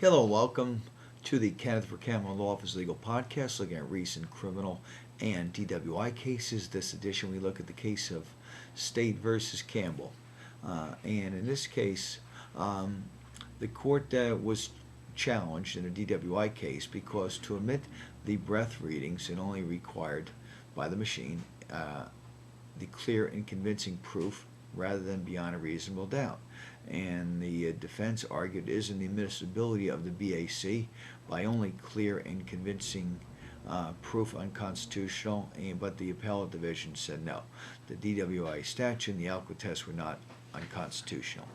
Hello, welcome to the Kenneth for Campbell Law Office Legal Podcast, looking at recent criminal and DWI cases. This edition, we look at the case of State versus Campbell. And in this case, the court was challenged in a DWI case because to omit the breath readings, it only required by the machine the clear and convincing proof rather than beyond a reasonable doubt. And the defense argued it is in the admissibility of the BAC by only clear and convincing proof unconstitutional, but the appellate division said no. The DWI statute and the Alcotest were not unconstitutional.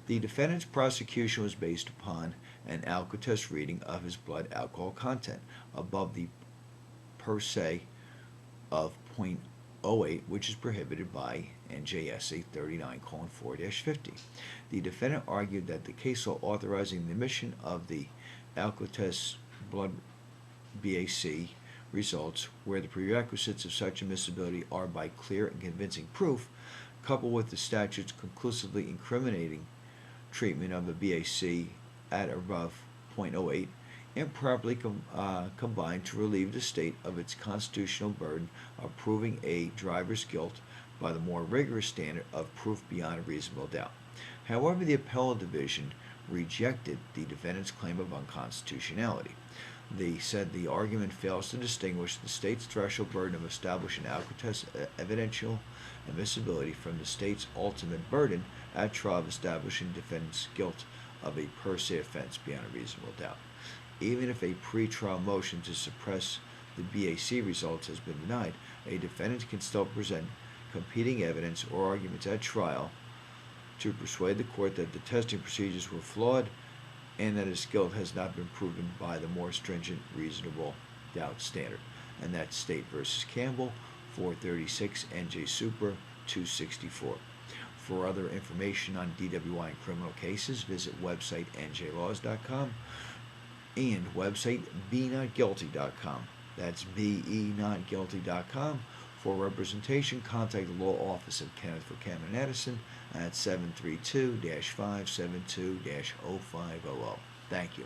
The defendant's prosecution was based upon an Alcotest reading of his blood alcohol content above the per se of 0.08, which is prohibited by N.J.S.A 39:4-50. The defendant argued that the case law authorizing the admission of the Alcotest blood BAC results, where the prerequisites of such admissibility are by clear and convincing proof, coupled with the statute's conclusively incriminating treatment of the BAC at or above 0.08, improperly combined to relieve the state of its constitutional burden of proving a driver's guilt by the more rigorous standard of proof beyond a reasonable doubt. However, the appellate division rejected the defendant's claim of unconstitutionality. They said the argument fails to distinguish the state's threshold burden of establishing Alcotest evidential admissibility from the state's ultimate burden at trial of establishing defendant's guilt of a per se offense beyond a reasonable doubt. Even if a pretrial motion to suppress the BAC results has been denied, a defendant can still present competing evidence or arguments at trial to persuade the court that the testing procedures were flawed and that his guilt has not been proven by the more stringent reasonable doubt standard. And that's State versus Campbell, 436 N.J.S.A 264. For other information on DWI and criminal cases, visit website njlaws.com and website benotguilty.com. That's benotguilty.com. For representation, contact the law office of Kenneth for Campbell and Addison at 732-572-0500. Thank you.